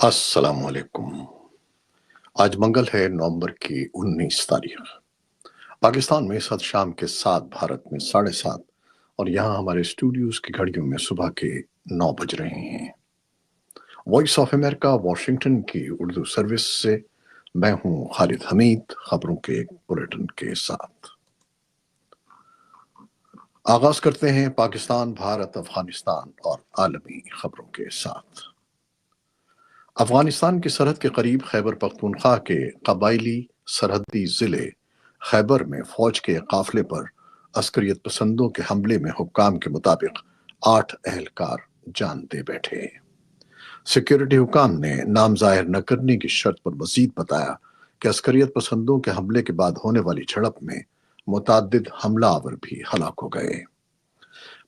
السلام علیکم۔ آج منگل ہے، نومبر کی 19 تاریخ۔ پاکستان میں سات شام کے 7، بھارت میں 7:30، اور یہاں ہمارے اسٹوڈیوز کی گھڑیوں میں صبح کے 9 بج رہے ہیں۔ وائس آف امریکہ واشنگٹن کی اردو سروس سے میں ہوں خالد حمید، خبروں کے ایک بلیٹن کے ساتھ آغاز کرتے ہیں پاکستان، بھارت، افغانستان اور عالمی خبروں کے ساتھ۔ افغانستان کی سرحد کے قریب خیبر پختونخوا کے قبائلی سرحدی ضلع خیبر میں فوج کے قافلے پر عسکریت پسندوں کے حملے میں حکام کے مطابق 8 اہلکار جان دے بیٹھے۔ سیکیورٹی حکام نے نام ظاہر نہ کرنے کی شرط پر مزید بتایا کہ عسکریت پسندوں کے حملے کے بعد ہونے والی جھڑپ میں متعدد حملہ آور بھی ہلاک ہو گئے۔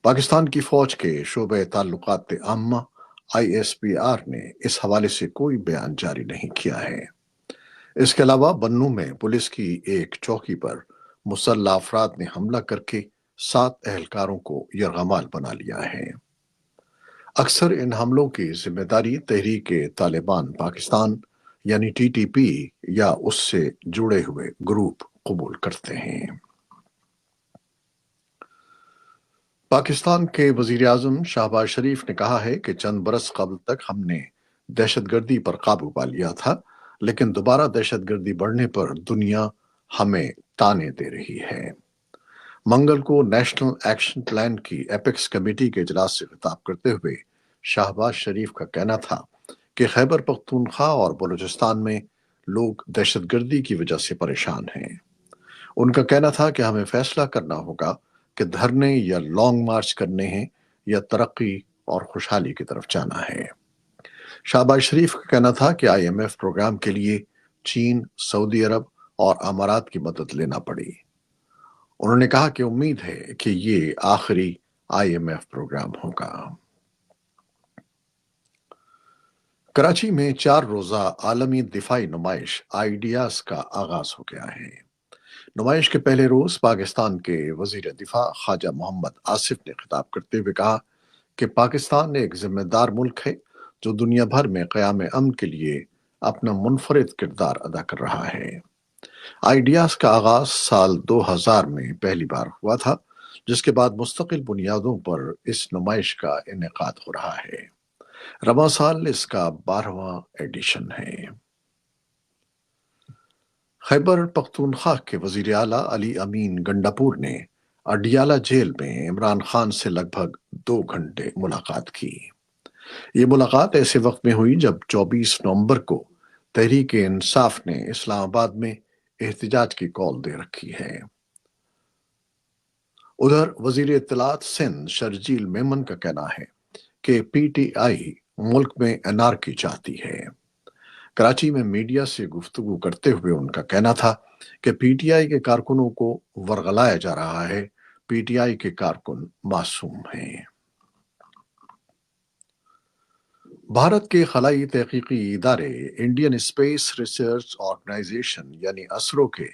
پاکستان کی فوج کے شعبہ تعلقات عامہ ISPR نے اس حوالے سے کوئی بیان جاری نہیں کیا ہے۔ اس کے علاوہ بنوں میں پولیس کی ایک چوکی پر مسلح افراد نے حملہ کر کے 7 اہلکاروں کو یرغمال بنا لیا ہے۔ اکثر ان حملوں کی ذمہ داری تحریک طالبان پاکستان یعنی TTP یا اس سے جڑے ہوئے گروپ قبول کرتے ہیں۔ پاکستان کے وزیر اعظم شہباز شریف نے کہا ہے کہ چند برس قبل تک ہم نے دہشت گردی پر قابو پا لیا تھا، لیکن دوبارہ دہشت گردی بڑھنے پر دنیا ہمیں تانے دے رہی ہے۔ منگل کو نیشنل ایکشن پلان کی ایپیکس کمیٹی کے اجلاس سے خطاب کرتے ہوئے شہباز شریف کا کہنا تھا کہ خیبر پختونخوا اور بلوچستان میں لوگ دہشت گردی کی وجہ سے پریشان ہیں۔ ان کا کہنا تھا کہ ہمیں فیصلہ کرنا ہوگا کہ دھرنے یا لانگ مارچ کرنے ہیں یا ترقی اور خوشحالی کی طرف جانا ہے۔ شہباز شریف کا کہنا تھا کہ IMF پروگرام کے لیے چین، سعودی عرب اور امارات کی مدد لینا پڑی۔ انہوں نے کہا کہ امید ہے کہ یہ آخری IMF پروگرام ہوگا۔ کراچی میں 4 روزہ عالمی دفاعی نمائش آئیڈیاز کا آغاز ہو گیا ہے۔ نمائش کے پہلے روز پاکستان کے وزیر دفاع خواجہ محمد آصف نے خطاب کرتے ہوئے کہا کہ پاکستان ایک ذمہ دار ملک ہے جو دنیا بھر میں قیام امن کے لیے اپنا منفرد کردار ادا کر رہا ہے۔ آئیڈیاز کا آغاز سال 2000 میں پہلی بار ہوا تھا، جس کے بعد مستقل بنیادوں پر اس نمائش کا انعقاد ہو رہا ہے۔ رواں سال اس کا 12واں ایڈیشن ہے۔ خیبر پختونخوا کے وزیر اعلیٰ علی امین گنڈاپور نے اڈیالہ جیل میں عمران خان سے لگ بھگ 2 گھنٹے ملاقات کی۔ یہ ملاقات ایسے وقت میں ہوئی جب 24 نومبر کو تحریک انصاف نے اسلام آباد میں احتجاج کی کال دے رکھی ہے۔ ادھر وزیر اطلاعات سندھ شرجیل میمن کا کہنا ہے کہ PTI ملک میں انارکی چاہتی ہے۔ کراچی میں میڈیا سے گفتگو کرتے ہوئے ان کا کہنا تھا کہ PTI کے کارکنوں کو ورغلایا جا رہا ہے۔ PTI کے کارکن معصوم ہیں۔ بھارت کے خلائی تحقیقی ادارے انڈین اسپیس ریسرچ آرگنائزیشن یعنی اسرو کے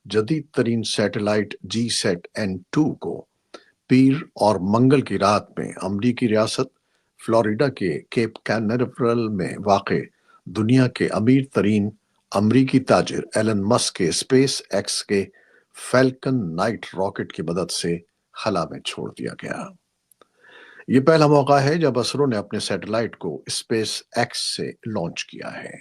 جدید ترین سیٹلائٹ GSAT-N2 کو پیر اور منگل کی رات میں امریکی ریاست فلوریڈا کے کیپ کینیورل میں واقع دنیا کے امیر ترین امریکی تاجر ایلن مسک کے اسپیس ایکس کے فیلکن 9 راکٹ کی مدد سے خلا میں چھوڑ دیا گیا۔ یہ پہلا موقع ہے جب اسرو نے اپنے سیٹلائٹ کو اسپیس ایکس سے لانچ کیا ہے۔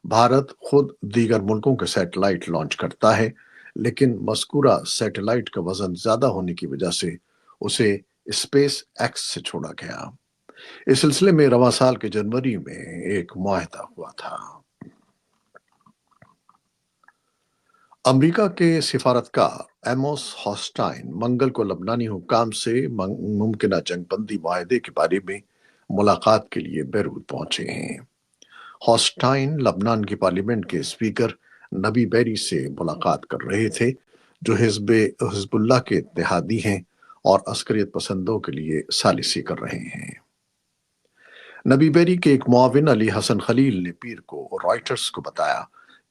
بھارت خود دیگر ملکوں کے سیٹلائٹ لانچ کرتا ہے، لیکن مذکورہ سیٹلائٹ کا وزن زیادہ ہونے کی وجہ سے اسے اسپیس ایکس سے چھوڑا گیا۔ اس سلسلے میں رواں سال کے جنوری میں ایک معاہدہ ہوا تھا۔ امریکہ کے سفارتکار ایموس ہاسٹائن منگل کو لبنانی حکام سے ممکنہ جنگ بندی معاہدے کے بارے میں ملاقات کے لیے بیروت پہنچے ہیں۔ ہاسٹائن لبنان کی پارلیمنٹ کے اسپیکر نبی بیری سے ملاقات کر رہے تھے، جو حزب اللہ کے اتحادی ہیں اور عسکریت پسندوں کے لیے ثالثی کر رہے ہیں۔ نبی بیری کے ایک معاون علی حسن خلیل نے پیر کو رائٹرز کو بتایا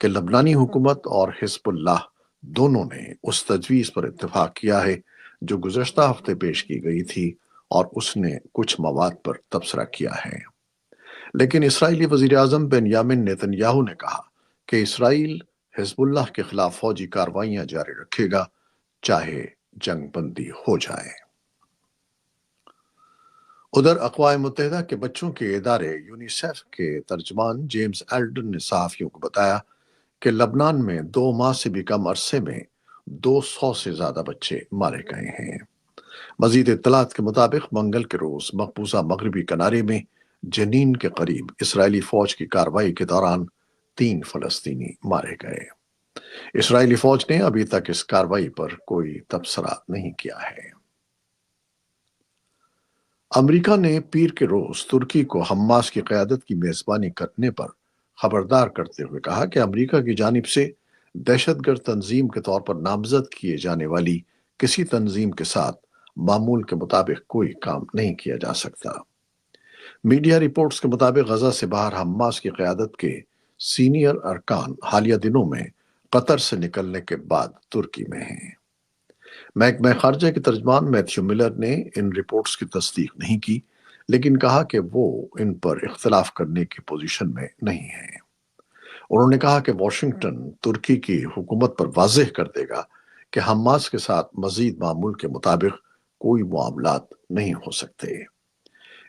کہ لبنانی حکومت اور حزب اللہ دونوں نے اس تجویز پر اتفاق کیا ہے جو گزشتہ ہفتے پیش کی گئی تھی، اور اس نے کچھ مواد پر تبصرہ کیا ہے۔ لیکن اسرائیلی وزیر اعظم بنیامن نیتن نے کہا کہ اسرائیل حزب اللہ کے خلاف فوجی کارروائیاں جاری رکھے گا چاہے جنگ بندی ہو جائے۔ ادھر اقوام متحدہ کے بچوں کے ادارے یونیسیف کے ترجمان جیمز ایلڈن نے صحافیوں کو بتایا کہ لبنان میں 2 ماہ سے بھی کم عرصے میں 200 سے زیادہ بچے مارے گئے ہیں۔ مزید اطلاعات کے مطابق منگل کے روز مقبوضہ مغربی کنارے میں جنین کے قریب اسرائیلی فوج کی کارروائی کے دوران 3 فلسطینی مارے گئے۔ اسرائیلی فوج نے ابھی تک اس کارروائی پر کوئی تبصرہ نہیں کیا ہے۔ امریکہ نے پیر کے روز ترکی کو حماس کی قیادت کی میزبانی کرنے پر خبردار کرتے ہوئے کہا کہ امریکہ کی جانب سے دہشت گرد تنظیم کے طور پر نامزد کیے جانے والی کسی تنظیم کے ساتھ معمول کے مطابق کوئی کام نہیں کیا جا سکتا۔ میڈیا رپورٹس کے مطابق غزہ سے باہر حماس کی قیادت کے سینئر ارکان حالیہ دنوں میں قطر سے نکلنے کے بعد ترکی میں ہیں۔ محکمہ خارجہ کے ترجمان میتھیو ملر نے ان رپورٹس کی تصدیق نہیں کی، لیکن کہا کہ وہ ان پر اختلاف کرنے کی پوزیشن میں نہیں ہیں۔ انہوں نے کہا کہ واشنگٹن ترکی کی حکومت پر واضح کر دے گا کہ حماس کے ساتھ مزید معمول کے مطابق کوئی معاملات نہیں ہو سکتے۔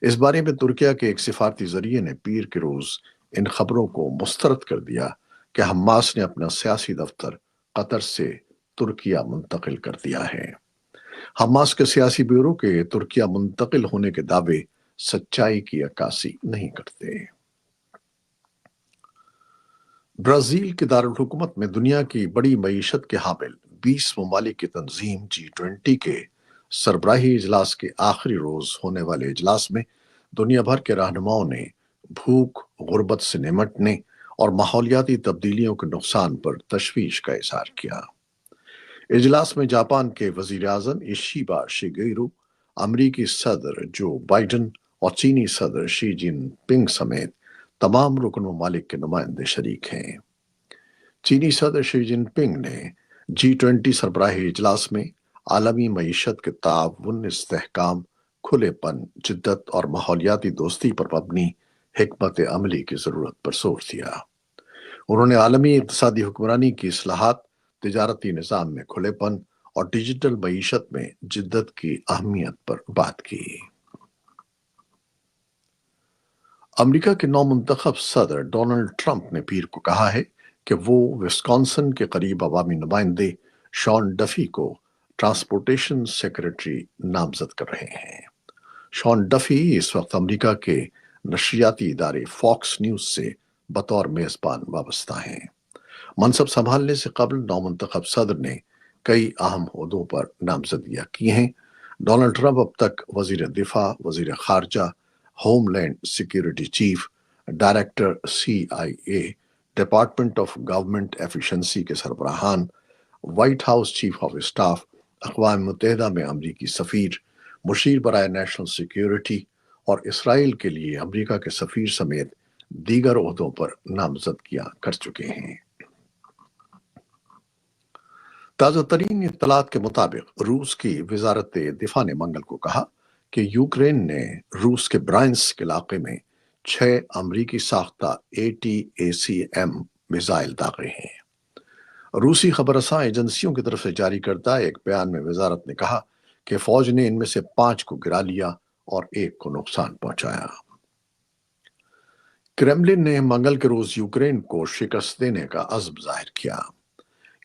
اس بارے میں ترکیہ کے ایک سفارتی ذریعے نے پیر کے روز ان خبروں کو مسترد کر دیا کہ حماس نے اپنا سیاسی دفتر قطر سے ترکیہ منتقل کر دیا ہے۔ حماس کے سیاسی بیورو کے ترکیہ منتقل ہونے کے دعوے سچائی کی عکاسی نہیں کرتے۔ برازیل کے دارالحکومت میں دنیا کی بڑی معیشت کے حامل 20 ممالک کی تنظیم G20 کے سربراہی اجلاس کے آخری روز ہونے والے اجلاس میں دنیا بھر کے رہنماؤں نے بھوک، غربت سے نمٹنے اور ماحولیاتی تبدیلیوں کے نقصان پر تشویش کا اظہار کیا۔ اجلاس میں جاپان کے وزیر اعظم ایشیبا شیگیرو، امریکی صدر جو بائیڈن اور چینی صدر شی جن پنگ سمیت تمام رکن ممالک کے نمائندے شریک ہیں۔ چینی صدر شی جن پنگ نے G20 سربراہی اجلاس میں عالمی معیشت کے تعاون، استحکام، کھلے پن، جدت اور ماحولیاتی دوستی پر مبنی حکمت عملی کی ضرورت پر زور دیا۔ انہوں نے عالمی اقتصادی حکمرانی کی اصلاحات، تجارتی نظام میں کھلے پن اور ڈیجیٹل معیشت میں جدت کی اہمیت پر بات کی۔ امریکہ کے نومنتخب صدر ڈونلڈ ٹرمپ نے پیر کو کہا ہے کہ وہ وسکانسن کے قریب عوامی نمائندے شان ڈفی کو ٹرانسپورٹیشن سیکریٹری نامزد کر رہے ہیں۔ شان ڈفی اس وقت امریکہ کے نشریاتی ادارے فاکس نیوز سے بطور میزبان وابستہ ہیں۔ منصب سنبھالنے سے قبل نومنتخب صدر نے کئی اہم عہدوں پر نامزدگیاں کی ہیں۔ ڈونلڈ ٹرمپ اب تک وزیر دفاع، وزیر خارجہ، homeland security chief, director CIA، department of government efficiency کے سربراہان، White House chief of staff, اقوام متحدہ میں امریکی سفیر، مشیر برائے نیشنل سیکیورٹی اور اسرائیل کے لیے امریکہ کے سفیر سمیت دیگر عہدوں پر نامزدگیاں کر چکے ہیں۔ تازہ ترین اطلاعات کے مطابق روس کی وزارت دفاع نے منگل کو کہا کہ یوکرین نے روس کے برائنسک علاقے میں 6 امریکی ساختہ ATACM میزائل داغے ہیں۔ روسی خبر رساں ایجنسیوں کی طرف سے جاری کردہ ایک بیان میں وزارت نے کہا کہ فوج نے ان میں سے 5 کو گرا لیا اور 1 کو نقصان پہنچایا۔ کرملن نے منگل کے روز یوکرین کو شکست دینے کا عزم ظاہر کیا۔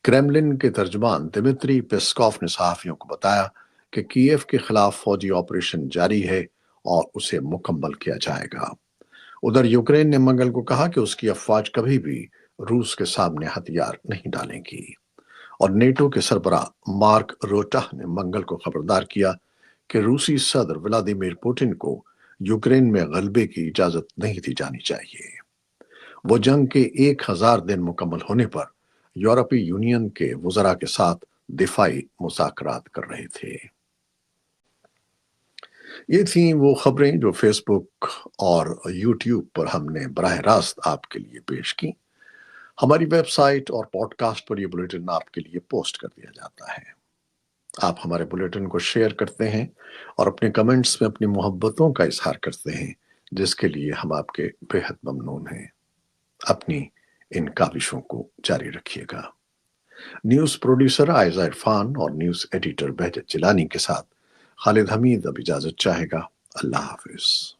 کرملن کے ترجمان دمتری پیسکوف نے صحافیوں کو بتایا کہ کیف کے خلاف فوجی آپریشن جاری ہے اور اسے مکمل کیا جائے گا۔ ادھر یوکرین نے منگل کو کہا کہ اس کی افواج کبھی بھی روس کے سامنے ہتھیار نہیں ڈالیں گی، اور نیٹو کے سربراہ مارک روٹہ نے منگل کو خبردار کیا کہ روسی صدر ولادیمیر پوٹن کو یوکرین میں غلبے کی اجازت نہیں دی جانی چاہیے۔ وہ جنگ کے 1000 دن مکمل ہونے پر یورپی یونین کے وزراء کے ساتھ دفاعی مذاکرات کر رہے تھے۔ یہ تھیں وہ خبریں جو فیس بک اور یوٹیوب پر ہم نے براہ راست آپ کے لیے پیش کی۔ ہماری ویب سائٹ اور پوڈ کاسٹ پر یہ بلیٹن آپ کے لیے پوسٹ کر دیا جاتا ہے۔ آپ ہمارے بلیٹن کو شیئر کرتے ہیں اور اپنے کمنٹس میں اپنی محبتوں کا اظہار کرتے ہیں، جس کے لیے ہم آپ کے بےحد ممنون ہیں۔ اپنی ان کاوشوں کو جاری رکھیے گا۔ نیوز پروڈیوسر عائزہ عرفان اور نیوز ایڈیٹر بہجت جیلانی کے ساتھ خالد حمید اب اجازت چاہے گا۔ اللہ حافظ۔